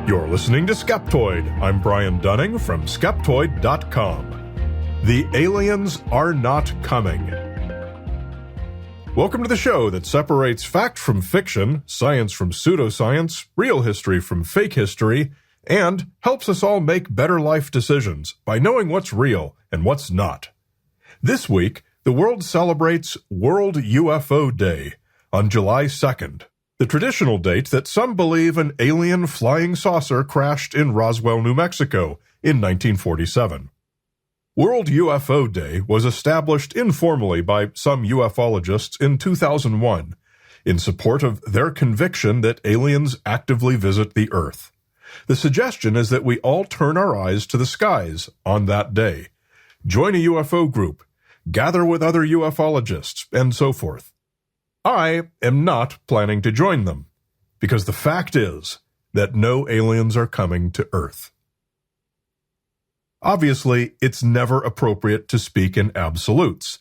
You're listening to Skeptoid. I'm Brian Dunning from Skeptoid.com. The aliens are not coming. Welcome to the show that separates fact from fiction, science from pseudoscience, real history from fake history, and helps us all make better life decisions by knowing what's real and what's not. This week, the world celebrates World UFO Day on July 2nd. The traditional date that some believe an alien flying saucer crashed in Roswell, New Mexico in 1947. World UFO Day was established informally by some ufologists in 2001 in support of their conviction that aliens actively visit the Earth. The suggestion is that we all turn our eyes to the skies on that day, join a UFO group, gather with other ufologists, and so forth. I am not planning to join them, because the fact is that no aliens are coming to Earth. Obviously, it's never appropriate to speak in absolutes.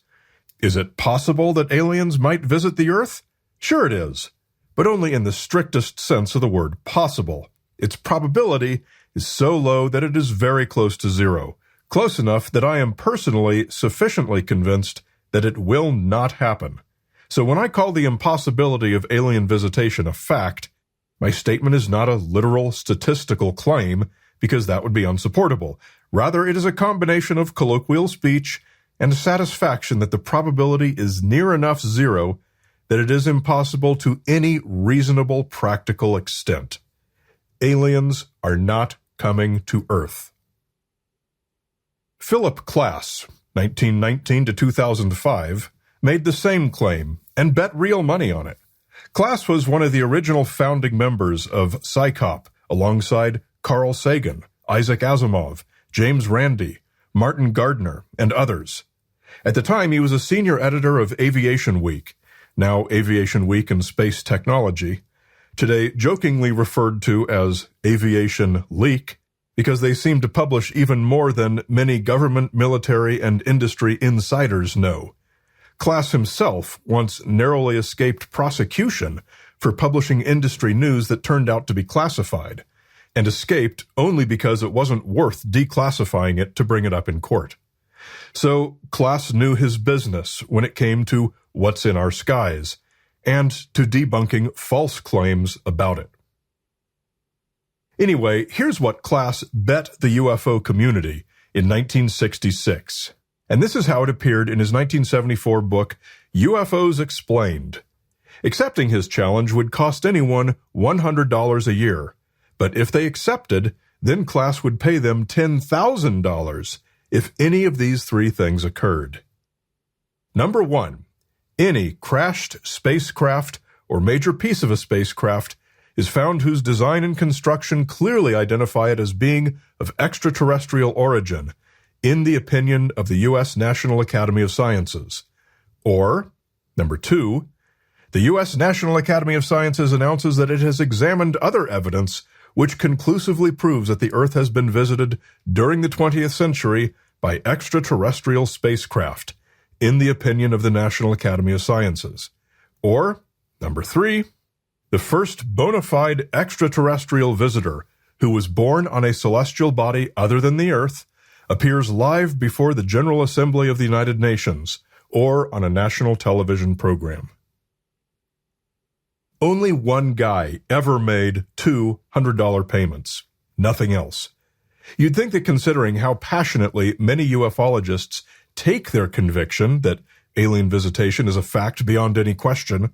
Is it possible that aliens might visit the Earth? Sure it is, but only in the strictest sense of the word possible. Its probability is so low that it is very close to zero, close enough that I am personally sufficiently convinced that it will not happen. So when I call the impossibility of alien visitation a fact, my statement is not a literal statistical claim, because that would be unsupportable. Rather, it is a combination of colloquial speech and satisfaction that the probability is near enough zero that it is impossible to any reasonable practical extent. Aliens are not coming to Earth. Philip Klass, 1919 to 2005, made the same claim and bet real money on it. Klass was one of the original founding members of PSYCOP, alongside Carl Sagan, Isaac Asimov, James Randi, Martin Gardner, and others. At the time, he was a senior editor of Aviation Week, now Aviation Week and Space Technology, today jokingly referred to as Aviation Leak, because they seem to publish even more than many government, military, and industry insiders know. Klass himself once narrowly escaped prosecution for publishing industry news that turned out to be classified, and escaped only because it wasn't worth declassifying it to bring it up in court. So Klass knew his business when it came to what's in our skies, and to debunking false claims about it. Anyway, here's what Klass bet the UFO community in 1966. And this is how it appeared in his 1974 book, UFOs Explained. Accepting his challenge would cost anyone $100 a year, but if they accepted, then Klass would pay them $10,000 if any of these three things occurred. Number 1, any crashed spacecraft or major piece of a spacecraft is found whose design and construction clearly identify it as being of extraterrestrial origin, in the opinion of the U.S. National Academy of Sciences. Or, number 2, the U.S. National Academy of Sciences announces that it has examined other evidence which conclusively proves that the Earth has been visited during the 20th century by extraterrestrial spacecraft, in the opinion of the National Academy of Sciences. Or, number 3, the first bona fide extraterrestrial visitor who was born on a celestial body other than the Earth appears live before the General Assembly of the United Nations or on a national television program. Only one guy ever made two $100 payments, nothing else. You'd think that considering how passionately many ufologists take their conviction that alien visitation is a fact beyond any question,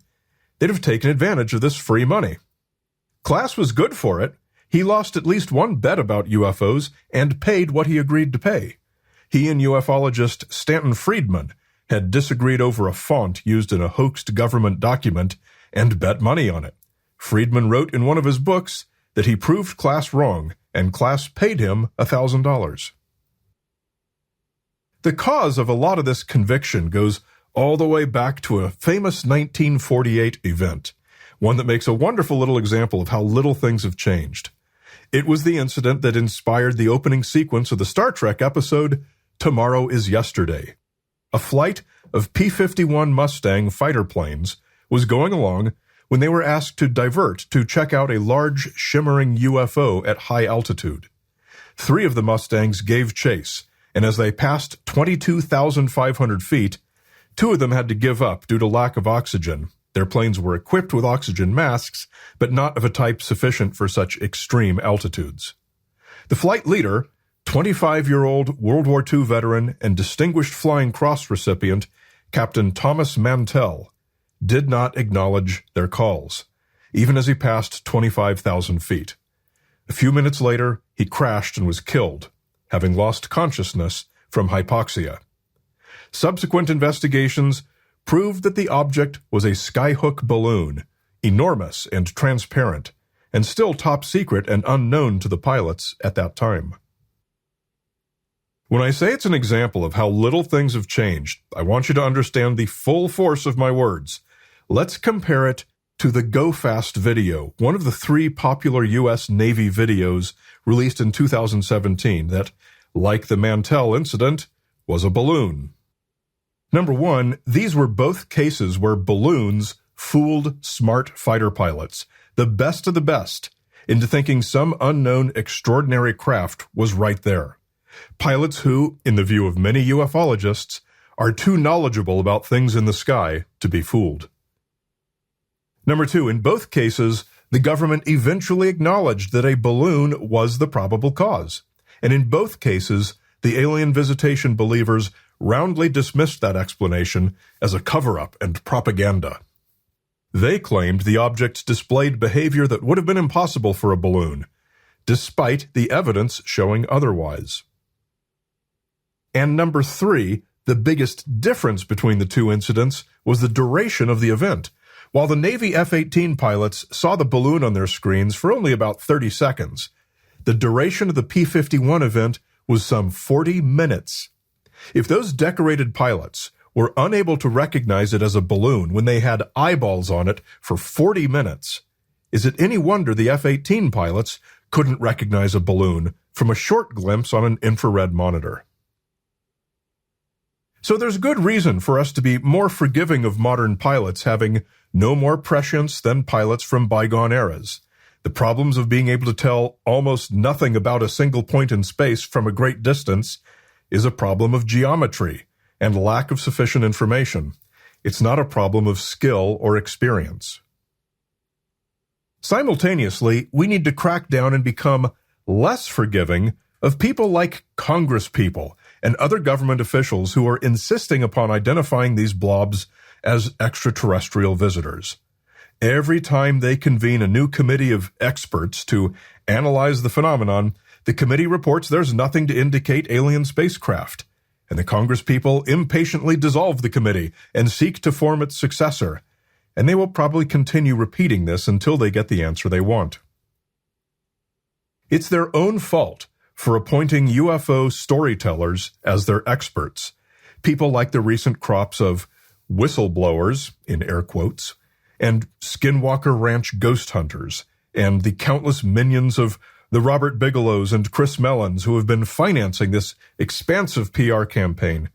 they'd have taken advantage of this free money. Klass was good for it. He lost at least one bet about UFOs and paid what he agreed to pay. He and ufologist Stanton Friedman had disagreed over a font used in a hoaxed government document and bet money on it. Friedman wrote in one of his books that he proved Klass wrong, and Klass paid him $1,000. The cause of a lot of this conviction goes all the way back to a famous 1948 event, one that makes a wonderful little example of how little things have changed. It was the incident that inspired the opening sequence of the Star Trek episode, Tomorrow is Yesterday. A flight of P-51 Mustang fighter planes was going along when they were asked to divert to check out a large, shimmering UFO at high altitude. 3 of the Mustangs gave chase, and as they passed 22,500 feet, 2 of them had to give up due to lack of oxygen. Their planes were equipped with oxygen masks, but not of a type sufficient for such extreme altitudes. The flight leader, 25-year-old World War II veteran and Distinguished Flying Cross recipient, Captain Thomas Mantell, did not acknowledge their calls, even as he passed 25,000 feet. A few minutes later, he crashed and was killed, having lost consciousness from hypoxia. Subsequent investigations proved that the object was a skyhook balloon, enormous and transparent, and still top secret and unknown to the pilots at that time. When I say it's an example of how little things have changed, I want you to understand the full force of my words. Let's compare it to the Go Fast video, one of the 3 popular U.S. Navy videos released in 2017 that, like the Mantell incident, was a balloon. Number 1, these were both cases where balloons fooled smart fighter pilots, the best of the best, into thinking some unknown extraordinary craft was right there. Pilots who, in the view of many ufologists, are too knowledgeable about things in the sky to be fooled. Number 2, in both cases, the government eventually acknowledged that a balloon was the probable cause. And in both cases, the alien visitation believers roundly dismissed that explanation as a cover-up and propaganda. They claimed the object displayed behavior that would have been impossible for a balloon, despite the evidence showing otherwise. And number 3, the biggest difference between the 2 incidents was the duration of the event. While the Navy F-18 pilots saw the balloon on their screens for only about 30 seconds, the duration of the P-51 event was some 40 minutes. If those decorated pilots were unable to recognize it as a balloon when they had eyeballs on it for 40 minutes, is it any wonder the F-18 pilots couldn't recognize a balloon from a short glimpse on an infrared monitor? So there's good reason for us to be more forgiving of modern pilots having no more prescience than pilots from bygone eras. The problems of being able to tell almost nothing about a single point in space from a great distance is a problem of geometry and lack of sufficient information. It's not a problem of skill or experience. Simultaneously, we need to crack down and become less forgiving of people like Congresspeople and other government officials who are insisting upon identifying these blobs as extraterrestrial visitors. Every time they convene a new committee of experts to analyze the phenomenon, the committee reports there's nothing to indicate alien spacecraft, and the Congresspeople impatiently dissolve the committee and seek to form its successor, and they will probably continue repeating this until they get the answer they want. It's their own fault for appointing UFO storytellers as their experts, people like the recent crops of whistleblowers, in air quotes, and Skinwalker Ranch ghost hunters, and the countless minions of the Robert Bigelows and Chris Mellons who have been financing this expansive PR campaign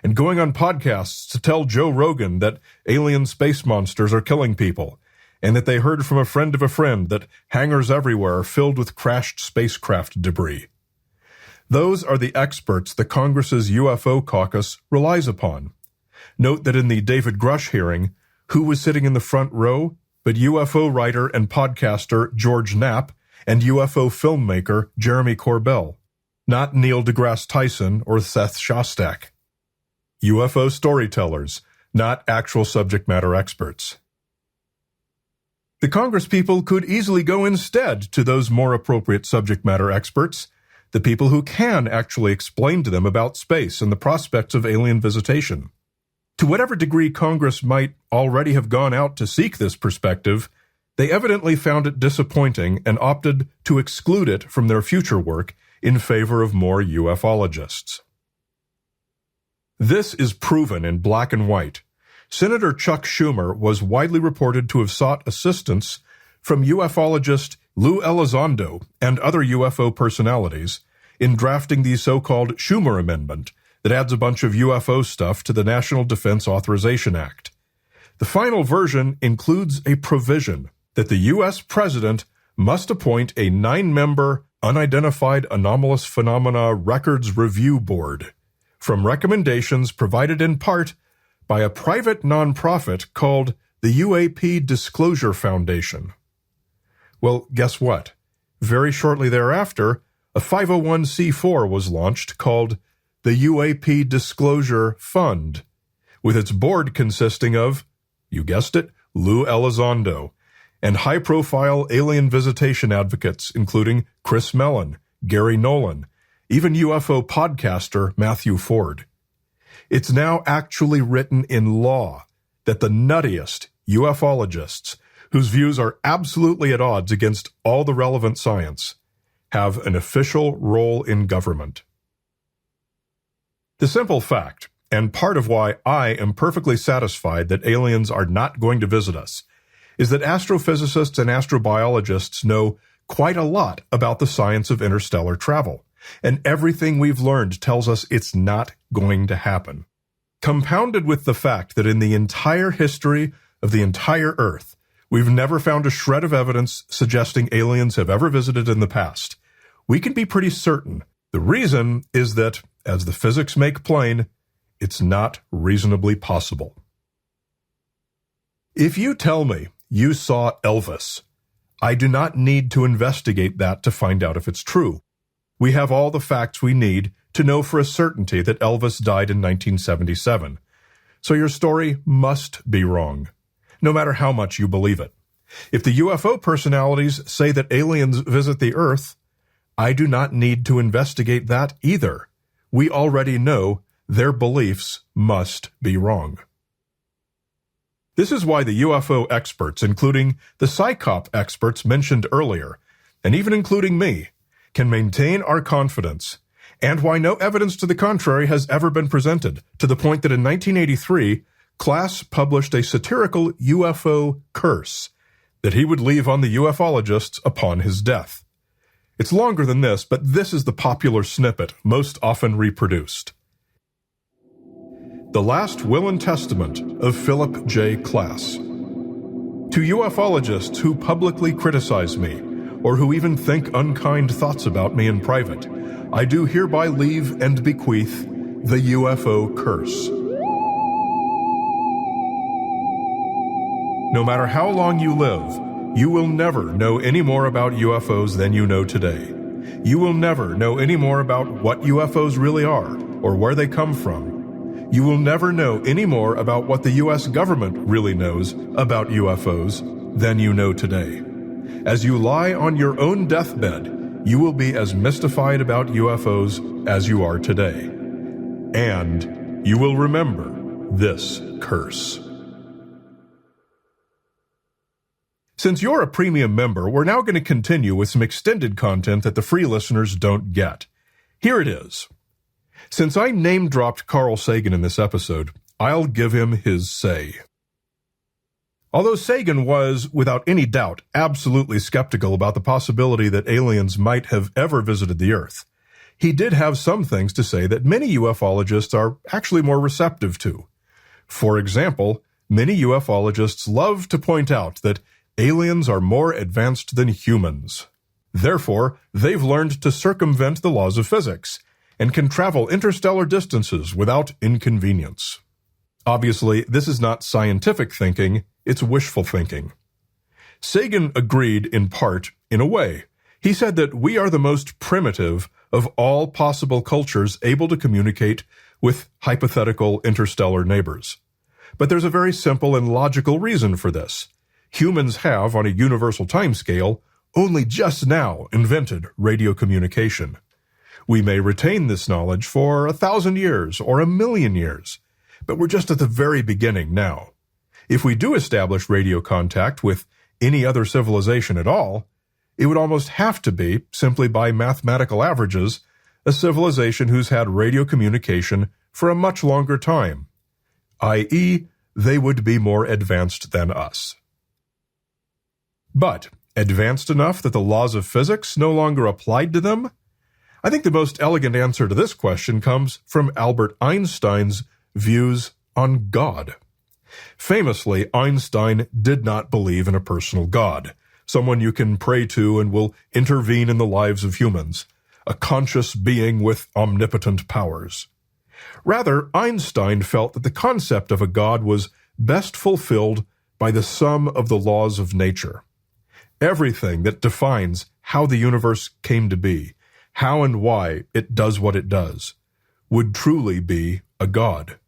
and going on podcasts to tell Joe Rogan that alien space monsters are killing people, and that they heard from a friend of a friend that hangars everywhere are filled with crashed spacecraft debris. Those are the experts the Congress's UFO caucus relies upon. Note that in the David Grush hearing, who was sitting in the front row but UFO writer and podcaster George Knapp and UFO filmmaker Jeremy Corbell, not Neil deGrasse Tyson or Seth Shostak. UFO storytellers, not actual subject matter experts. The Congresspeople could easily go instead to those more appropriate subject matter experts, the people who can actually explain to them about space and the prospects of alien visitation. To whatever degree Congress might already have gone out to seek this perspective, they evidently found it disappointing and opted to exclude it from their future work in favor of more ufologists. This is proven in black and white. Senator Chuck Schumer was widely reported to have sought assistance from ufologist Lou Elizondo and other UFO personalities in drafting the so-called Schumer Amendment that adds a bunch of UFO stuff to the National Defense Authorization Act. The final version includes a provision that the U.S. President must appoint a 9-member Unidentified Anomalous Phenomena Records Review Board from recommendations provided in part by a private nonprofit called the UAP Disclosure Foundation. Well, guess what? Very shortly thereafter, a 501c4 was launched called the UAP Disclosure Fund, with its board consisting of, you guessed it, Lou Elizondo, and high-profile alien visitation advocates including Chris Mellon, Gary Nolan, even UFO podcaster Matthew Ford. It's now actually written in law that the nuttiest ufologists, whose views are absolutely at odds against all the relevant science, have an official role in government. The simple fact, and part of why I am perfectly satisfied that aliens are not going to visit us, is that astrophysicists and astrobiologists know quite a lot about the science of interstellar travel, and everything we've learned tells us it's not going to happen. Compounded with the fact that in the entire history of the entire Earth, we've never found a shred of evidence suggesting aliens have ever visited in the past, we can be pretty certain. The reason is that, as the physics make plain, it's not reasonably possible. If you tell me you saw Elvis, I do not need to investigate that to find out if it's true. We have all the facts we need to know for a certainty that Elvis died in 1977. So your story must be wrong, no matter how much you believe it. If the UFO personalities say that aliens visit the Earth, I do not need to investigate that either. We already know their beliefs must be wrong. This is why the UFO experts, including the psychop experts mentioned earlier, and even including me, can maintain our confidence, and why no evidence to the contrary has ever been presented, to the point that in 1983, Klass published a satirical UFO curse that he would leave on the ufologists upon his death. It's longer than this, but this is the popular snippet most often reproduced. The Last Will and Testament of Philip J. Klass. To ufologists who publicly criticize me, or who even think unkind thoughts about me in private, I do hereby leave and bequeath the UFO curse. No matter how long you live, you will never know any more about UFOs than you know today. You will never know any more about what UFOs really are, or where they come from. You will never know any more about what the U.S. government really knows about UFOs than you know today. As you lie on your own deathbed, you will be as mystified about UFOs as you are today. And you will remember this curse. Since you're a premium member, we're now going to continue with some extended content that the free listeners don't get. Here it is. Since I name-dropped Carl Sagan in this episode, I'll give him his say. Although Sagan was, without any doubt, absolutely skeptical about the possibility that aliens might have ever visited the Earth, he did have some things to say that many ufologists are actually more receptive to. For example, many ufologists love to point out that aliens are more advanced than humans. Therefore, they've learned to circumvent the laws of physics and can travel interstellar distances without inconvenience. Obviously, this is not scientific thinking, it's wishful thinking. Sagan agreed in part, in a way. He said that we are the most primitive of all possible cultures able to communicate with hypothetical interstellar neighbors. But there's a very simple and logical reason for this. Humans have, on a universal timescale, only just now invented radio communication. We may retain this knowledge for 1,000 years or 1,000,000 years, but we're just at the very beginning now. If we do establish radio contact with any other civilization at all, it would almost have to be, simply by mathematical averages, a civilization who's had radio communication for a much longer time, i.e., they would be more advanced than us. But advanced enough that the laws of physics no longer applied to them? I think the most elegant answer to this question comes from Albert Einstein's views on God. Famously, Einstein did not believe in a personal God, someone you can pray to and will intervene in the lives of humans, a conscious being with omnipotent powers. Rather, Einstein felt that the concept of a God was best fulfilled by the sum of the laws of nature. Everything that defines how the universe came to be, how and why it does what it does, would truly be a God.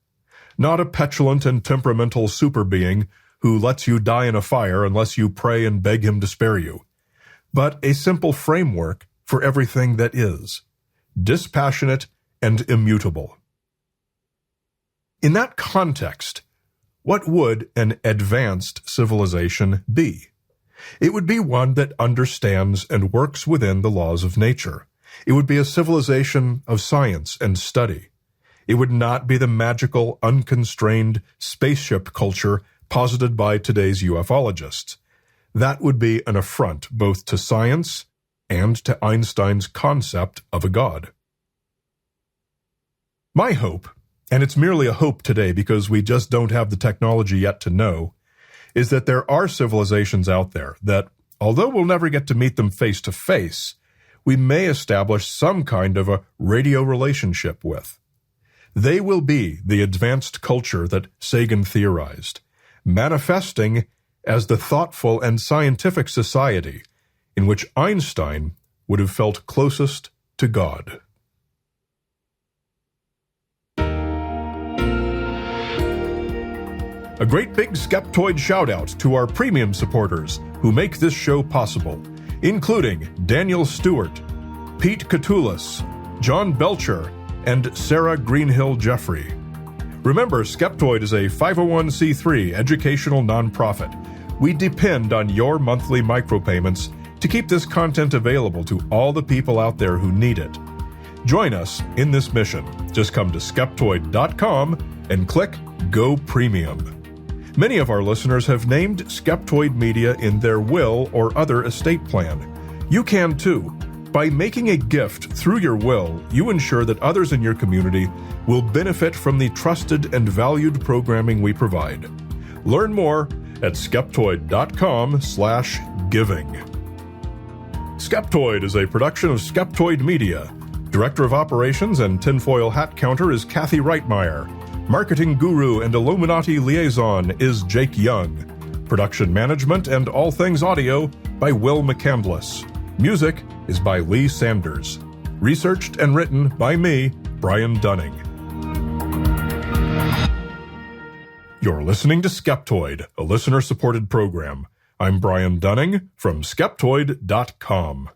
Not a petulant and temperamental superbeing who lets you die in a fire unless you pray and beg him to spare you, but a simple framework for everything that is, dispassionate and immutable. In that context, what would an advanced civilization be? It would be one that understands and works within the laws of nature. It would be a civilization of science and study. It would not be the magical, unconstrained spaceship culture posited by today's ufologists. That would be an affront both to science and to Einstein's concept of a God. My hope, and it's merely a hope today because we just don't have the technology yet to know, is that there are civilizations out there that, although we'll never get to meet them face to face, we may establish some kind of a radio relationship with. They will be the advanced culture that Sagan theorized, manifesting as the thoughtful and scientific society in which Einstein would have felt closest to God. A great big Skeptoid shout-out to our premium supporters who make this show possible, including Daniel Stewart, Pete Catulus, John Belcher, and Sarah Greenhill Jeffrey. Remember, Skeptoid is a 501c3 educational nonprofit. We depend on your monthly micropayments to keep this content available to all the people out there who need it. Join us in this mission. Just come to Skeptoid.com and click Go Premium. Many of our listeners have named Skeptoid Media in their will or other estate plan. You can too. By making a gift through your will, you ensure that others in your community will benefit from the trusted and valued programming we provide. Learn more at Skeptoid.com/giving. Skeptoid is a production of Skeptoid Media. Director of Operations and Tinfoil Hat Counter is Kathy Reitmeyer. Marketing Guru and Illuminati Liaison is Jake Young. Production Management and All Things Audio by Will McCandless. Music is by Lee Sanders. Researched and written by me, Brian Dunning. You're listening to Skeptoid, a listener-supported program. I'm Brian Dunning from Skeptoid.com.